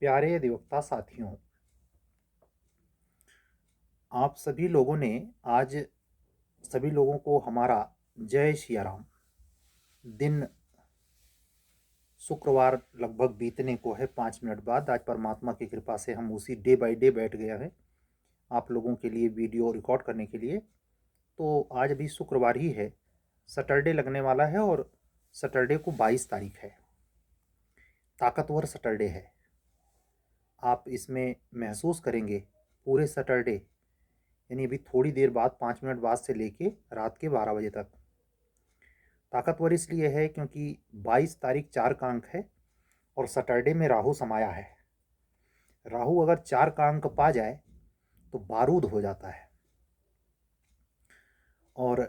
प्यारे अधिवक्ता साथियों, आप सभी लोगों ने आज सभी लोगों को हमारा जय सिया राम। दिन शुक्रवार लगभग बीतने को है। 5 मिनट बाद आज परमात्मा की कृपा से हम उसी डे बाय डे बैठ गया है आप लोगों के लिए वीडियो रिकॉर्ड करने के लिए। तो आज भी शुक्रवार ही है, सैटरडे लगने वाला है और सैटरडे को 22 तारीख है। ताकतवर सैटरडे है। आप इसमें महसूस करेंगे पूरे सैटरडे, यानी अभी थोड़ी देर बाद 5 मिनट बाद से लेके रात के 12 बजे तक ताकतवर इसलिए है क्योंकि 22 तारीख 4 का अंक है और सैटरडे में राहु समाया है। राहु अगर 4 का अंक पा जाए तो बारूद हो जाता है। और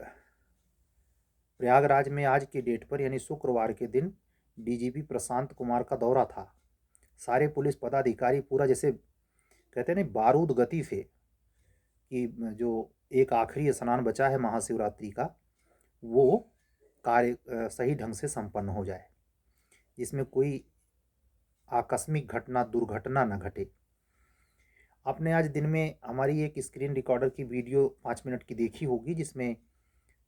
प्रयागराज में आज की डेट पर यानी शुक्रवार के दिन डीजीपी प्रशांत कुमार का दौरा था। सारे पुलिस पदाधिकारी पूरा जैसे कहते हैं ना बारूद गति से कि जो एक आखिरी स्नान बचा है महाशिवरात्रि का वो कार्य सही ढंग से संपन्न हो जाए, जिसमें कोई आकस्मिक घटना दुर्घटना न घटे। आपने आज दिन में हमारी एक स्क्रीन रिकॉर्डर की वीडियो 5 मिनट की देखी होगी, जिसमें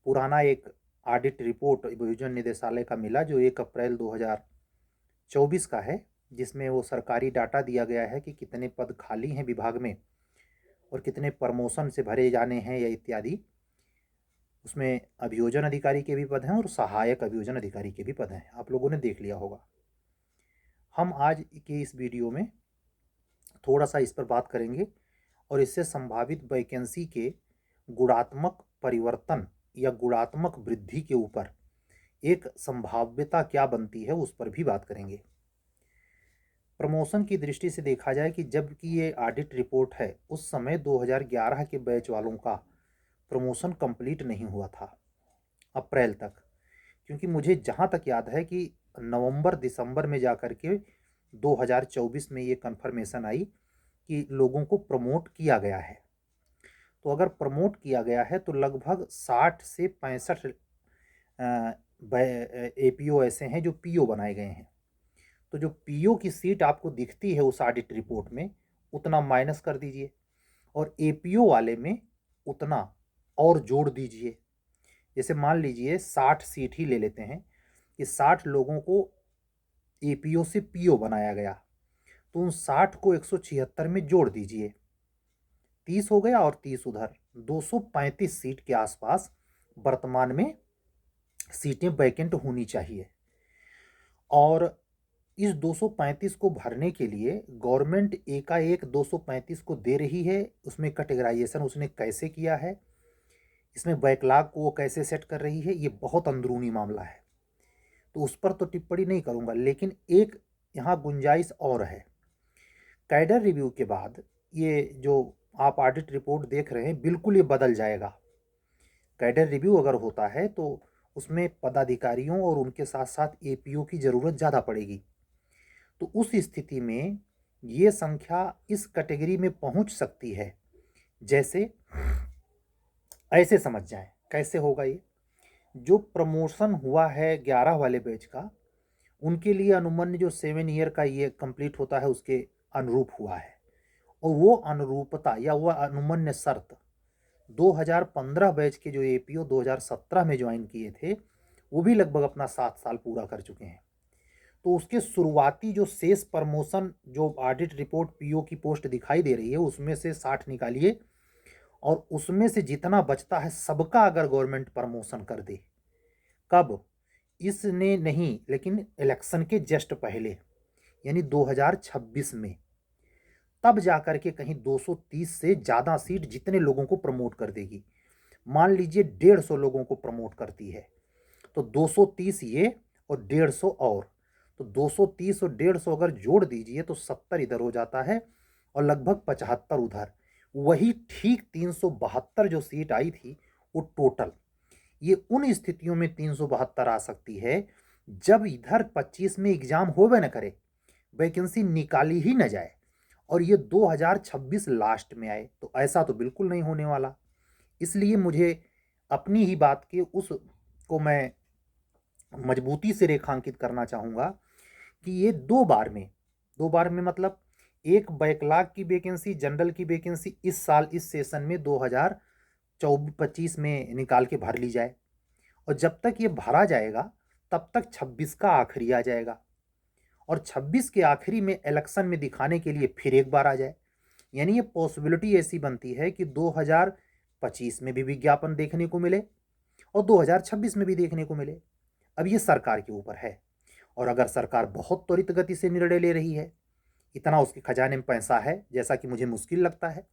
पुराना एक ऑडिट रिपोर्ट अभियोजन निदेशालय का मिला जो 1 अप्रैल 2024 का है, जिसमें वो सरकारी डाटा दिया गया है कि कितने पद खाली हैं विभाग में और कितने प्रमोशन से भरे जाने हैं या इत्यादि। उसमें अभियोजन अधिकारी के भी पद हैं और सहायक अभियोजन अधिकारी के भी पद हैं। आप लोगों ने देख लिया होगा। हम आज की इस वीडियो में थोड़ा सा इस पर बात करेंगे और इससे संभावित वैकेंसी के गुणात्मक परिवर्तन या गुणात्मक वृद्धि के ऊपर एक संभाव्यता क्या बनती है उस पर भी बात करेंगे। प्रमोशन की दृष्टि से देखा जाए कि जबकि ये ऑडिट रिपोर्ट है, उस समय 2011 के बैच वालों का प्रमोशन कंप्लीट नहीं हुआ था अप्रैल तक, क्योंकि मुझे जहाँ तक याद है कि नवंबर दिसंबर में जाकर के 2024 में ये कन्फर्मेशन आई कि लोगों को प्रमोट किया गया है। तो अगर प्रमोट किया गया है तो लगभग 60 से 65 एपीओ ऐसे हैं जो पीओ बनाए गए हैं। तो जो पीओ की सीट आपको दिखती है उस ऑडिट रिपोर्ट में, उतना माइनस कर दीजिए और एपीओ वाले में उतना और जोड़ दीजिए। जैसे मान लीजिए 60 सीट ही ले लेते हैं कि 60 लोगों को एपीओ से पीओ बनाया गया, तो उन 60 को 176 में जोड़ दीजिए, 30 हो गया और 30 उधर, 235 सीट के आसपास वर्तमान में सीटें वैकेंट होनी चाहिए। और इस 235 को भरने के लिए गवर्नमेंट एकाएक 235 को दे रही है। उसमें कैटेगराइजेशन उसने कैसे किया है, इसमें बैकलॉग को वो कैसे सेट कर रही है, ये बहुत अंदरूनी मामला है, तो उस पर तो टिप्पणी नहीं करूंगा। लेकिन एक यहाँ गुंजाइश और है। कैडर रिव्यू के बाद ये जो आप ऑडिट रिपोर्ट देख रहे हैं बिल्कुल ये बदल जाएगा। कैडर रिव्यू अगर होता है तो उसमें पदाधिकारियों और उनके साथ साथ एपीओ की ज़रूरत ज़्यादा पड़ेगी। तो उस स्थिति में ये संख्या इस कैटेगरी में पहुंच सकती है। जैसे ऐसे समझ जाएं कैसे होगा ये। जो प्रमोशन हुआ है 11 वाले बैच का, उनके लिए अनुमन्य जो 7 ईयर का ये कंप्लीट होता है उसके अनुरूप हुआ है। और वो अनुरूपता या वह अनुमन्य शर्त 2015 बैच के जो एपीओ 2017 में ज्वाइन किए थे वो भी लगभग अपना 7 साल पूरा कर चुके हैं। तो उसके शुरुआती जो शेष प्रमोशन जो ऑडिट रिपोर्ट पीओ की पोस्ट दिखाई दे रही है उसमें से 60 निकालिए और उसमें से जितना बचता है सबका अगर गवर्नमेंट प्रमोशन कर दे, कब, इसने नहीं लेकिन इलेक्शन के जस्ट पहले यानी 2026 में, तब जाकर के कहीं 230 से ज़्यादा सीट जितने लोगों को प्रमोट कर देगी। मान लीजिए 150 लोगों को प्रमोट करती है तो 230 ये और 150 और, तो 230 और 150 अगर जोड़ दीजिए तो 70 इधर हो जाता है और लगभग 75 उधर। वही ठीक 372 जो सीट आई थी वो टोटल। ये उन स्थितियों में 372 आ सकती है जब इधर 25 में एग्जाम होवे न करे, वैकेंसी निकाली ही न जाए और ये 2026 लास्ट में आए, तो ऐसा तो बिल्कुल नहीं होने वाला। इसलिए मुझे अपनी ही बात के उस को मैं मजबूती से रेखांकित करना चाहूँगा कि ये 2 बार में मतलब एक बैकलॉग की वैकेंसी, जनरल की वैकेंसी इस साल इस सेशन में 2024-25 में निकाल के भर ली जाए, और जब तक ये भरा जाएगा तब तक 26 का आखिरी आ जाएगा, और 26 के आखिरी में इलेक्शन में दिखाने के लिए फिर एक बार आ जाए। यानी ये पॉसिबिलिटी ऐसी बनती है कि 2025 में भी विज्ञापन देखने को मिले और 2026 में भी देखने को मिले। अब ये सरकार के ऊपर है, और अगर सरकार बहुत त्वरित गति से निर्णय ले रही है, इतना उसके खजाने में पैसा है जैसा कि मुझे मुश्किल लगता है,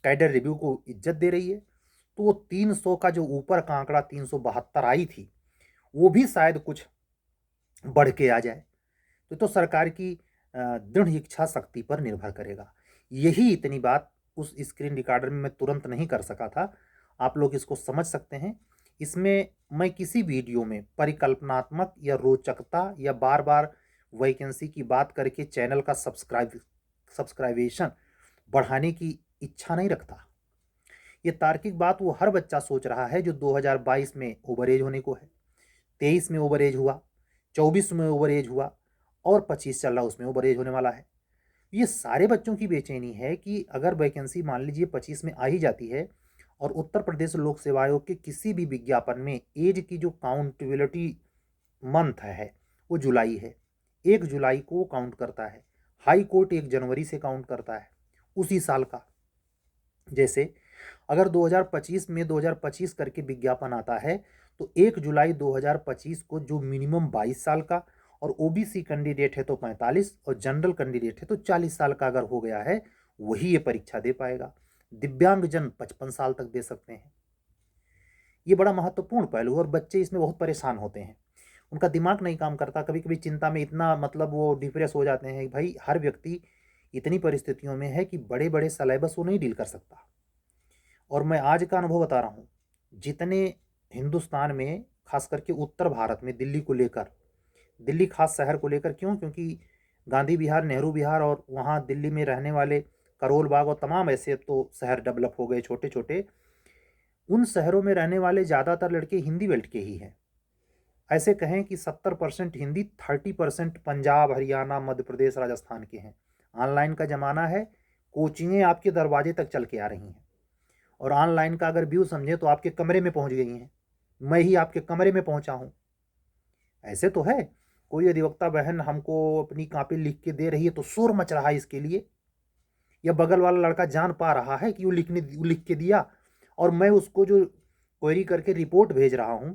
कैडर रिव्यू को इज्जत दे रही है, तो वो 300 का जो ऊपर का आंकड़ा 372 आई थी वो भी शायद कुछ बढ़ के आ जाए। तो सरकार की दृढ़ इच्छा शक्ति पर निर्भर करेगा। यही इतनी बात उस स्क्रीन रिकॉर्डर में मैं तुरंत नहीं कर सका था, आप लोग इसको समझ सकते हैं। इसमें मैं किसी वीडियो में परिकल्पनात्मक या रोचकता या बार बार वैकेंसी की बात करके चैनल का सब्सक्राइबेशन बढ़ाने की इच्छा नहीं रखता। ये तार्किक बात वो हर बच्चा सोच रहा है जो 2022 में ओवर एज होने को है, 23 में ओवर एज हुआ, 24 में ओवर एज हुआ, और 25 चल रहा उसमें ओवर एज होने वाला है। ये सारे बच्चों की बेचैनी है कि अगर वैकेंसी मान लीजिए 25 में आ ही जाती है, और उत्तर प्रदेश लोक सेवा आयोग के किसी भी विज्ञापन में एज की जो काउंटेबिलिटी मंथ है वो जुलाई है, 1 जुलाई को वो काउंट करता है। हाई कोर्ट 1 जनवरी से काउंट करता है उसी साल का। जैसे अगर 2025 में 2025 करके विज्ञापन आता है तो 1 जुलाई 2025 को जो मिनिमम 22 साल का और ओबीसी कैंडिडेट है तो 45 और जनरल कैंडिडेट है तो 40 साल का अगर हो गया है वही ये परीक्षा दे पाएगा। दिव्यांगजन 55 साल तक दे सकते हैं। ये बड़ा महत्वपूर्ण पहलू है, और बच्चे इसमें बहुत परेशान होते हैं, उनका दिमाग नहीं काम करता, कभी कभी चिंता में इतना मतलब वो डिप्रेस हो जाते हैं। भाई हर व्यक्ति इतनी परिस्थितियों में है कि बड़े बड़े सिलेबस वो नहीं डील कर सकता। और मैं आज का अनुभव बता रहा हूँ, जितने हिंदुस्तान में खास करके उत्तर भारत में दिल्ली को लेकर, दिल्ली खास शहर को लेकर, क्यों? क्योंकि गांधी विहार, नेहरू विहार और वहाँ दिल्ली में रहने वाले करोल बाग और तमाम ऐसे तो शहर डेवलप हो गए छोटे छोटे, उन शहरों में रहने वाले ज़्यादातर लड़के हिंदी बेल्ट के ही हैं। ऐसे कहें कि 70% हिंदी, 30% पंजाब, हरियाणा, मध्य प्रदेश, राजस्थान के हैं। ऑनलाइन का ज़माना है, कोचिंगें आपके दरवाजे तक चल के आ रही हैं, और ऑनलाइन का अगर व्यू समझे तो आपके कमरे में पहुंच गई हैं। मैं ही आपके कमरे में पहुंचा हूं। ऐसे तो है, कोई अधिवक्ता बहन हमको अपनी कॉपी लिख के दे रही है तो शोर मच रहा है इसके लिए, या बगल वाला लड़का जान पा रहा है कि वो लिख के दिया, और मैं उसको जो क्वेरी करके रिपोर्ट भेज रहा हूं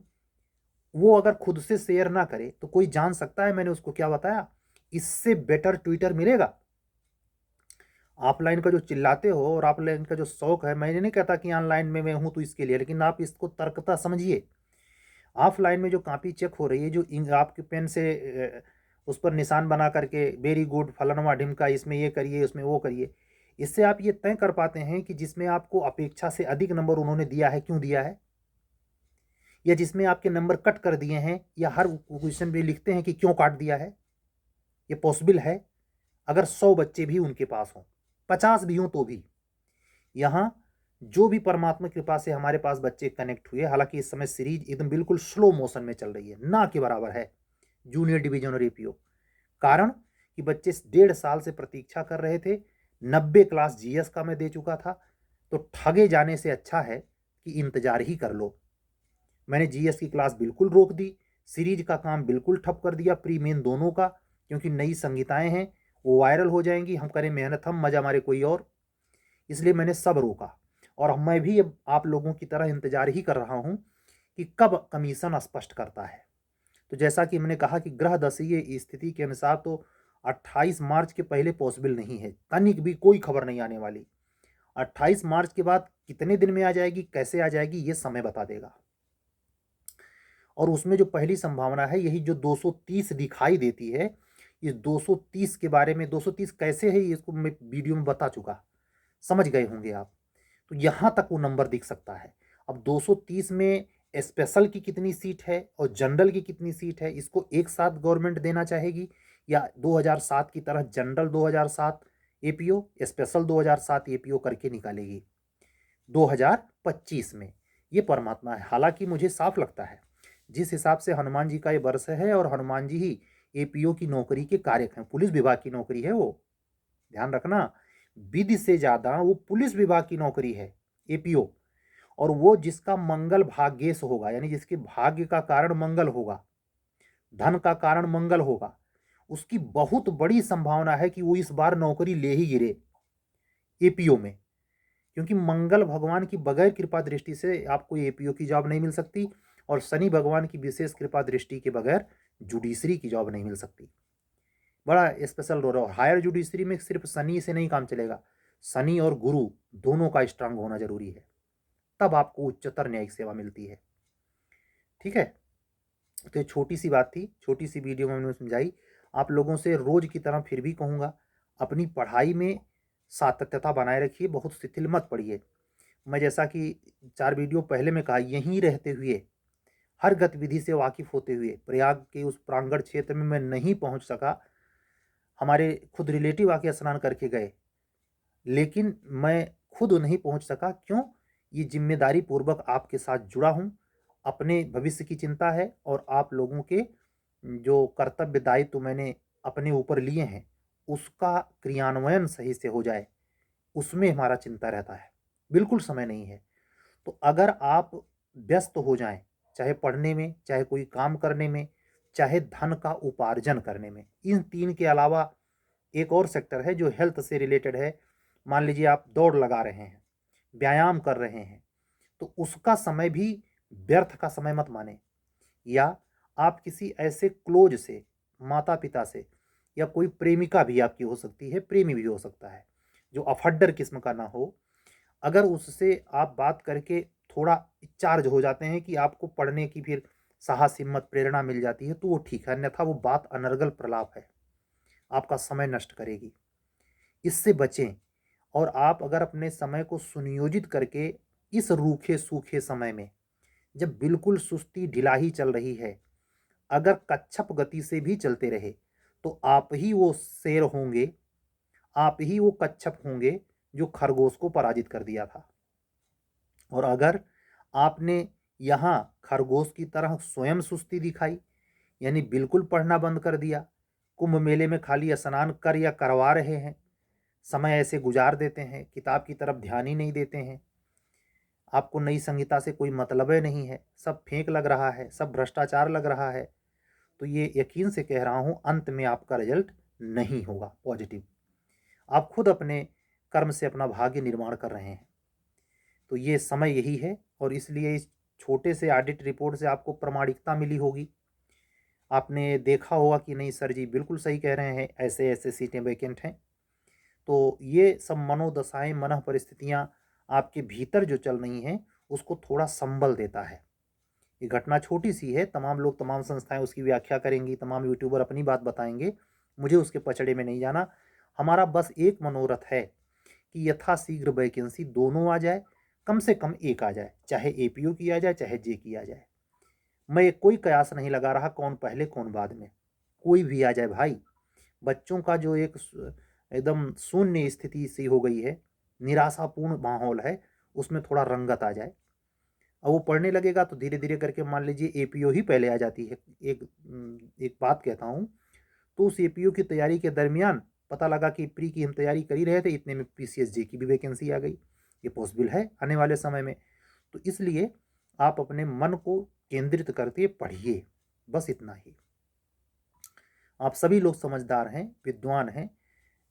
वो अगर खुद से शेयर ना करे तो कोई जान सकता है मैंने उसको क्या बताया? इससे बेटर ट्विटर मिलेगा? ऑफलाइन का जो चिल्लाते हो और ऑफलाइन का जो शौक है, मैंने नहीं कहता कि ऑनलाइन में मैं हूं तो इसके लिए, लेकिन आप इसको तर्कता समझिए। ऑफलाइन में जो कॉपी चेक हो रही है, जो आपके पेन से उस पर निशान बना करके वेरी गुड फलाना ढिमका, इसमें ये करिए उसमें वो करिए, इससे आप ये तय कर पाते हैं कि जिसमें आपको अपेक्षा से अधिक नंबर उन्होंने दिया है क्यों दिया है, या जिसमें आपके नंबर कट कर दिए हैं, या हर क्वेश्चन में लिखते हैं कि क्यों काट दिया है। ये पॉसिबल है अगर 100 बच्चे भी उनके पास हों, 50 भी हों तो भी। यहाँ जो भी परमात्मा कृपा से हमारे पास बच्चे कनेक्ट हुए, हालांकि इस समय सीरीज एकदम बिल्कुल स्लो मोशन में चल रही है, ना के बराबर है जूनियर डिवीजन और एपीओ। कारण कि बच्चे 1.5 साल से प्रतीक्षा कर रहे थे। 90 क्लास जीएस का मैं दे चुका था, तो ठगे जाने से अच्छा है कि इंतजार ही कर लो। मैंने जीएस की क्लास बिल्कुल रोक दी, सीरीज का काम बिल्कुल ठप कर दिया, प्री मेन दोनों का, क्योंकि नई संहिताएं हैं वो वायरल हो जाएंगी, हम करें मेहनत हम, मजा मारे कोई और, इसलिए मैंने सब रोका। और मैं भी अब आप लोगों की तरह इंतजार ही कर रहा हूं कि कब कमीशन स्पष्ट करता है। तो जैसा कि मैंने कहा कि ग्रह दशीय स्थिति के अनुसार तो 28 मार्च के पहले पॉसिबल नहीं है, तनिक भी कोई खबर नहीं आने वाली। 28 मार्च के बाद कितने दिन में आ जाएगी, कैसे आ जाएगी, ये समय बता देगा। और उसमें जो पहली संभावना है, यही जो 230 दिखाई देती है, इस 230 के बारे में, 230 कैसे है इसको मैं वीडियो में बता चुका, समझ गए होंगे आप। तो यहाँ तक वो नंबर दिख सकता है। अब 230 में स्पेशल की कितनी सीट है और जनरल की कितनी सीट है, इसको एक साथ गवर्नमेंट देना चाहेगी, या 2007 की तरह जनरल 2007 एपीओ, स्पेशल 2007 एपीओ करके निकालेगी 2025 में, ये परमात्मा है। हालांकि मुझे साफ लगता है जिस हिसाब से हनुमान जी का ये वर्ष है, और हनुमान जी ही एपीओ की नौकरी के कार्यक हैं, पुलिस विभाग की नौकरी है वो, ध्यान रखना, विधि से ज़्यादा वो पुलिस विभाग की नौकरी है, एपीओ। और वो जिसका मंगल भाग्येश होगा, यानी जिसके भाग्य का कारण मंगल होगा, धन का कारण मंगल होगा, उसकी बहुत बड़ी संभावना है कि वो इस बार नौकरी ले ही गिरे एपीओ में। क्योंकि मंगल भगवान की बगैर कृपा दृष्टि से आपको एपीओ की जॉब नहीं मिल सकती, और शनि भगवान की विशेष कृपा दृष्टि के बगैर जुडिशरी की जॉब नहीं मिल सकती। बड़ा स्पेशल रोल है। हायर जुडिशरी में सिर्फ शनि से नहीं काम चलेगा, शनि और गुरु दोनों का स्ट्रांग होना जरूरी है, तब आपको उच्चतर न्यायिक सेवा मिलती है। ठीक है, तो ये छोटी सी बात थी, छोटी सी वीडियो में मैंने समझाई। आप लोगों से रोज की तरह फिर भी कहूँगा, अपनी पढ़ाई में सातत्यता बनाए रखिए, बहुत शिथिल मत पड़िए। मैं जैसा कि 4 वीडियो पहले में कहा, यहीं रहते हुए, हर गतिविधि से वाकिफ होते हुए, प्रयाग के उस प्रांगण क्षेत्र में मैं नहीं पहुंच सका, हमारे खुद रिलेटिव आके स्नान करके गए, लेकिन मैं खुद नहीं पहुंच सका। क्यों? ये जिम्मेदारी पूर्वक आपके साथ जुड़ा हूं, अपने भविष्य की चिंता है, और आप लोगों के जो कर्तव्य दायित्व मैंने अपने ऊपर लिए हैं, उसका क्रियान्वयन सही से हो जाए, उसमें हमारा चिंता रहता है। बिल्कुल समय नहीं है। तो अगर आप व्यस्त हो जाएं, चाहे पढ़ने में, चाहे कोई काम करने में, चाहे धन का उपार्जन करने में, इन 3 के अलावा एक और सेक्टर है जो हेल्थ से रिलेटेड है। मान लीजिए आप दौड़ लगा रहे हैं, व्यायाम कर रहे हैं, तो उसका समय भी व्यर्थ का समय मत माने। या आप किसी ऐसे क्लोज से, माता पिता से, या कोई प्रेमिका भी आपकी हो सकती है, प्रेमी भी हो सकता है, जो अफड्डर किस्म का ना हो, अगर उससे आप बात करके थोड़ा चार्ज हो जाते हैं कि आपको पढ़ने की फिर साहस, हिम्मत, प्रेरणा मिल जाती है, तो वो ठीक है, अन्यथा वो बात अनर्गल प्रलाप है, आपका समय नष्ट करेगी। इससे बचें। और आप अगर अपने समय को सुनियोजित करके इस रूखे सूखे समय में, जब बिल्कुल सुस्ती ढिलाही चल रही है, अगर कच्छप गति से भी चलते रहे, तो आप ही वो शेर होंगे, आप ही वो कच्छप होंगे जो खरगोश को पराजित कर दिया था। और अगर आपने यहाँ खरगोश की तरह स्वयं सुस्ती दिखाई, यानी बिल्कुल पढ़ना बंद कर दिया, कुंभ मेले में खाली स्नान कर या करवा रहे हैं, समय ऐसे गुजार देते हैं, किताब की तरफ ध्यान ही नहीं देते हैं, आपको नई संहिता से कोई मतलब ही नहीं है, सब फेंक लग रहा है, सब भ्रष्टाचार लग रहा है, तो ये यकीन से कह रहा हूँ, अंत में आपका रिजल्ट नहीं होगा पॉजिटिव। आप खुद अपने कर्म से अपना भाग्य निर्माण कर रहे हैं। तो ये समय यही है, और इसलिए इस छोटे से ऑडिट रिपोर्ट से आपको प्रामाणिकता मिली होगी। आपने देखा होगा कि नहीं सर जी बिल्कुल सही कह रहे हैं, ऐसे ऐसे सीटें वैकेंट हैं। तो ये सब मनोदशाएं, मन परिस्थितियाँ आपके भीतर जो चल रही हैं, उसको थोड़ा संबल देता है। ये घटना छोटी सी है, तमाम लोग, तमाम संस्थाएं उसकी व्याख्या करेंगी, तमाम यूट्यूबर अपनी बात बताएंगे, मुझे उसके पचड़े में नहीं जाना। हमारा बस एक मनोरथ है कि यथाशीघ्र वैकेंसी दोनों आ जाए, कम से कम एक आ जाए, चाहे एपीओ की आ जाए, चाहे जे की आ जाए। मैं कोई कयास नहीं लगा रहा कौन पहले कौन बाद में, कोई भी आ जाए भाई। बच्चों का जो एक एकदम शून्य स्थिति सी हो गई है, निराशापूर्ण माहौल है, उसमें थोड़ा रंगत आ जाए, और वो पढ़ने लगेगा तो धीरे धीरे करके मान लीजिए एपीओ ही पहले आ जाती है। एक बात कहता हूँ, तो उस एपीओ की तैयारी के दरमियान पता लगा कि प्री की हम तैयारी कर ही रहे थे, इतने में पीसीएसजे की भी वैकेंसी आ गई। ये पॉसिबल है आने वाले समय में। तो इसलिए आप अपने मन को केंद्रित करके पढ़िए, बस इतना ही। आप सभी लोग समझदार हैं, विद्वान हैं।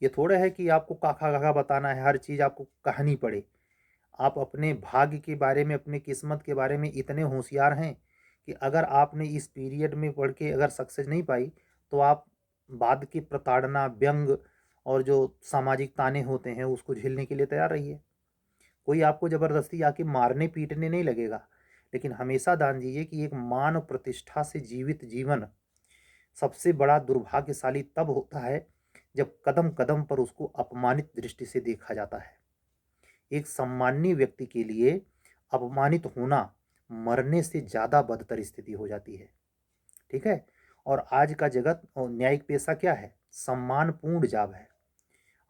ये थोड़ा है कि आपको काखा काखा बताना है, हर चीज़ आपको कहनी पड़े। आप अपने भाग्य के बारे में, अपने किस्मत के बारे में इतने होशियार हैं कि अगर आपने इस पीरियड में पढ़ के अगर सक्सेस नहीं पाई, तो आप बाद की प्रताड़ना, व्यंग और जो सामाजिक ताने होते हैं उसको झेलने के लिए तैयार रहिए। कोई आपको ज़बरदस्ती आके मारने पीटने नहीं लगेगा, लेकिन हमेशा ध्यान दीजिए कि एक मान प्रतिष्ठा से जीवित जीवन सबसे बड़ा दुर्भाग्यशाली तब होता है जब कदम कदम पर उसको अपमानित दृष्टि से देखा जाता है। एक सम्माननीय व्यक्ति के लिए अपमानित होना मरने से ज़्यादा बदतर स्थिति हो जाती है। ठीक है। और आज का जगत और न्यायिक पेशा क्या है? सम्मानपूर्ण जॉब है।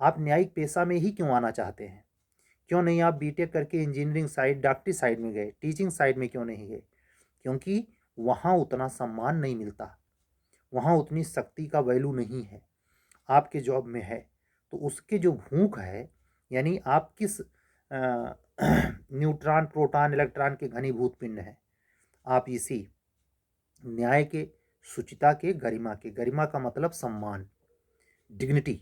आप न्यायिक पेशा में ही क्यों आना चाहते हैं? क्यों नहीं आप बीटेक करके इंजीनियरिंग साइड, डॉक्टरी साइड में गए, टीचिंग साइड में क्यों नहीं गए? क्योंकि वहाँ उतना सम्मान नहीं मिलता, वहाँ उतनी शक्ति का वैल्यू नहीं है, आपके जॉब में है। तो उसके जो भूख है, यानी आप किस न्यूट्रॉन, प्रोटॉन, इलेक्ट्रॉन के घनीभूत पिंड हैं, आप इसी न्याय के, शुचिता के, गरिमा का मतलब सम्मान, डिग्निटी,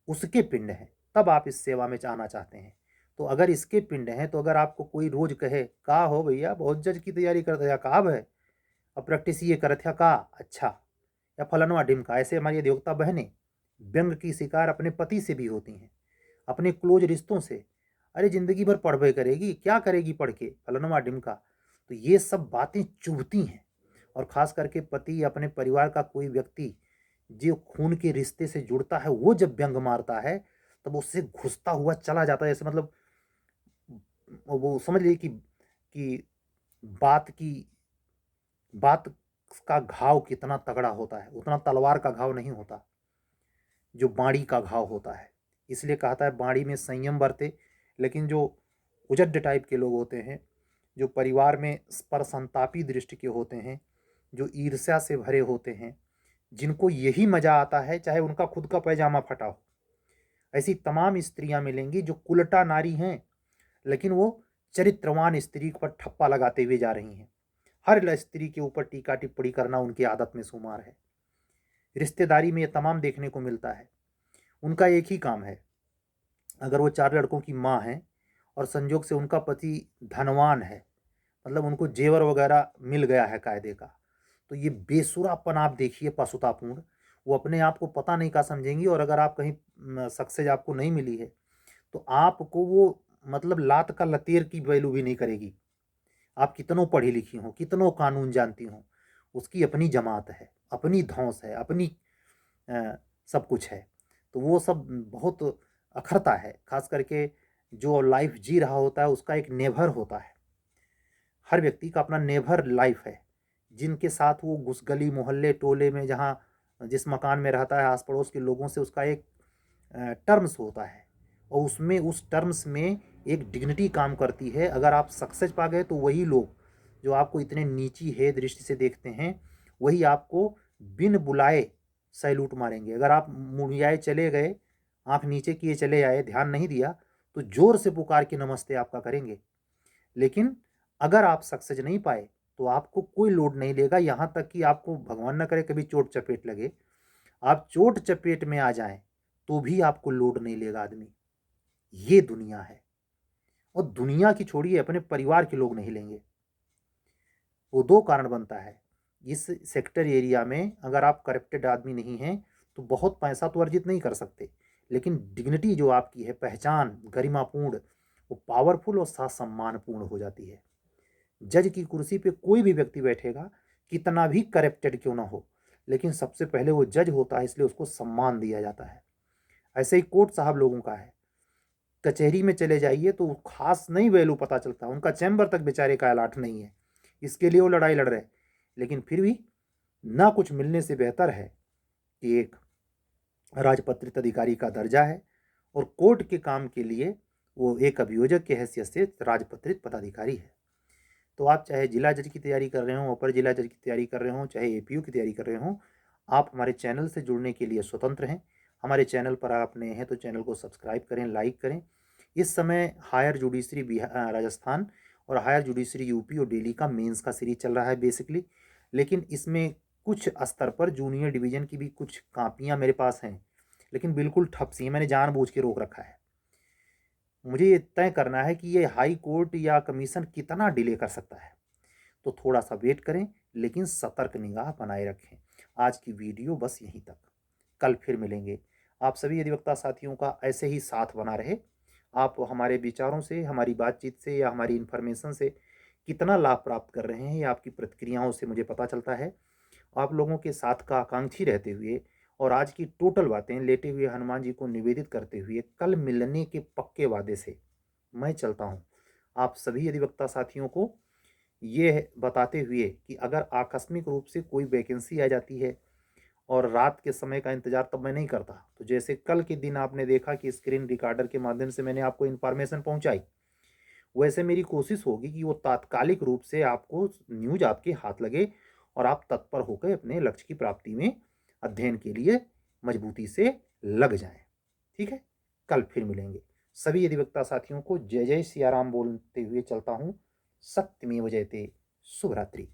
उसके पिंड हैं, तब आप इस सेवा में आना चाहते हैं। तो अगर इसके पिंड हैं, तो अगर आपको कोई रोज कहे का हो भैया बहुत जज की तैयारी करते या काब है, अब प्रैक्टिस ये करत है का, अच्छा, या फलनवा ढिमका, ऐसे हमारी देवता बहनें व्यंग की शिकार अपने पति से भी होती हैं, अपने क्लोज रिश्तों से। अरे जिंदगी भर पढ़बे करेगी, क्या करेगी पढ़ के, फलनवा ढिमका। तो ये सब बातें चुभती हैं। और खास करके पति, अपने परिवार का कोई व्यक्ति जो खून के रिश्ते से जुड़ता है, वो जब व्यंग मारता है तब उससे घुसता हुआ चला जाता है। जैसे मतलब वो समझ लीजिए कि बात की बात का घाव कितना तगड़ा होता है, उतना तलवार का घाव नहीं होता जो बाणी का घाव होता है। इसलिए कहता है बाणी में संयम बरते। लेकिन जो उजड्ड टाइप के लोग होते हैं, जो परिवार में पर संतापी दृष्टि के होते हैं, जो ईर्ष्या से भरे होते हैं, जिनको यही मजा आता है चाहे उनका खुद का पैजामा फटा हो, ऐसी तमाम स्त्रियां मिलेंगी जो कुलटा नारी हैं, लेकिन वो चरित्रवान स्त्री पर ठप्पा लगाते हुए जा रही हैं। हर स्त्री के ऊपर टीका टिप्पणी करना उनकी आदत में शुमार है। रिश्तेदारी में ये तमाम देखने को मिलता है। उनका एक ही काम है, अगर वो 4 लड़कों की माँ है और संजोग से उनका पति धनवान है, मतलब उनको जेवर वगैरह मिल गया है कायदे का, तो ये बेसुरापन आप देखिए, पशुतापूर्ण। वो अपने आप को पता नहीं का समझेंगी, और अगर आप कहीं सक्सेस आपको नहीं मिली है तो आपको वो मतलब लात का लतेर की वैल्यू भी नहीं करेगी। आप कितनों पढ़ी लिखी हों, कितनों कानून जानती हों, उसकी अपनी जमात है, अपनी धौंस है, अपनी सब कुछ है। तो वो सब बहुत अखरता है। खास करके जो लाइफ जी रहा होता है उसका एक नेभर होता है। हर व्यक्ति का अपना नेभर लाइफ है, जिनके साथ वो घुस गली मोहल्ले टोले में, जहाँ जिस मकान में रहता है, आस पड़ोस के लोगों से उसका एक टर्म्स होता है, और उसमें उस टर्म्स में एक डिग्निटी काम करती है। अगर आप सक्सेस पा गए तो वही लोग जो आपको इतने नीची है दृष्टि से देखते हैं, वही आपको बिन बुलाए सैल्यूट मारेंगे। अगर आप मुड़ियाए चले गए, आंख नीचे किए चले आए, ध्यान नहीं दिया, तो जोर से पुकार के नमस्ते आपका करेंगे। लेकिन अगर आप सक्सेस नहीं पाए तो आपको कोई लोड नहीं लेगा, यहाँ तक कि आपको भगवान न करे कभी चोट चपेट लगे, आप चोट चपेट में आ जाएं तो भी आपको लोड नहीं लेगा आदमी। ये दुनिया है। और दुनिया की छोड़िए, अपने परिवार के लोग नहीं लेंगे। वो 2 कारण बनता है। इस सेक्टर एरिया में अगर आप करप्टेड आदमी नहीं हैं तो बहुत पैसा तो अर्जित नहीं कर सकते, लेकिन डिग्निटी जो आपकी है, पहचान गरिमापूर्ण, वो पावरफुल और साथ सम्मानपूर्ण हो जाती है। जज की कुर्सी पे कोई भी व्यक्ति बैठेगा, कितना भी करप्टेड क्यों ना हो, लेकिन सबसे पहले वो जज होता है, इसलिए उसको सम्मान दिया जाता है। ऐसे ही कोर्ट साहब लोगों का है। कचहरी में चले जाइए तो खास नहीं वैल्यू पता चलता, उनका चैम्बर तक बेचारे का अलाट नहीं है, इसके लिए वो लड़ाई लड़ रहे हैं। लेकिन फिर भी ना कुछ मिलने से बेहतर है कि एक राजपत्रित अधिकारी का दर्जा है, और कोर्ट के काम के लिए वो एक अभियोजक की हैसियत से राजपत्रित पदाधिकारी है। तो आप चाहे जिला जज की तैयारी कर रहे हो, अपर जिला जज की तैयारी कर रहे हो, चाहे एपीयू की तैयारी कर रहे हो, आप हमारे चैनल से जुड़ने के लिए स्वतंत्र हैं। हमारे चैनल पर आप नए हैं तो चैनल को सब्सक्राइब करें, लाइक करें। इस समय हायर जुडिशरी बिहार, राजस्थान और हायर जुडिशरी यूपी और दिल्ली का मेंस का सीरीज चल रहा है बेसिकली, लेकिन इसमें कुछ स्तर पर जूनियर डिवीज़न की भी कुछ कापियाँ मेरे पास हैं, लेकिन बिल्कुल ठप सी हैं, मैंने जानबूझ के रोक रखा है। मुझे ये तय करना है कि ये हाई कोर्ट या कमीशन कितना डिले कर सकता है, तो थोड़ा सा वेट करें, लेकिन सतर्क निगाह बनाए रखें। आज की वीडियो बस यहीं तक, कल फिर मिलेंगे। आप सभी अधिवक्ता साथियों का ऐसे ही साथ बना रहे। आप हमारे विचारों से, हमारी बातचीत से या हमारी इन्फॉर्मेशन से कितना लाभ प्राप्त कर रहे हैं, ये आपकी प्रतिक्रियाओं से मुझे पता चलता है। आप लोगों के साथ का आकांक्षी रहते हुए और आज की टोटल बातें लेटे हुए हनुमान जी को निवेदित करते हुए कल मिलने के पक्के वादे से मैं चलता हूँ। आप सभी अधिवक्ता साथियों को ये बताते हुए कि अगर आकस्मिक रूप से कोई वैकेंसी आ जाती है और रात के समय का इंतज़ार तब मैं नहीं करता, तो जैसे कल के दिन आपने देखा कि स्क्रीन रिकॉर्डर के माध्यम से मैंने आपको इन्फॉर्मेशन पहुंचाई, वैसे मेरी कोशिश होगी कि वो तात्कालिक रूप से आपको न्यूज आपके हाथ लगे और आप तत्पर होकर अपने लक्ष्य की प्राप्ति में अध्ययन के लिए मजबूती से लग जाएं। ठीक है, कल फिर मिलेंगे। सभी अधिवक्ता साथियों को जय जय सिया राम बोलते हुए चलता हूँ। सत्यमेव जयते। शुभ रात्रि।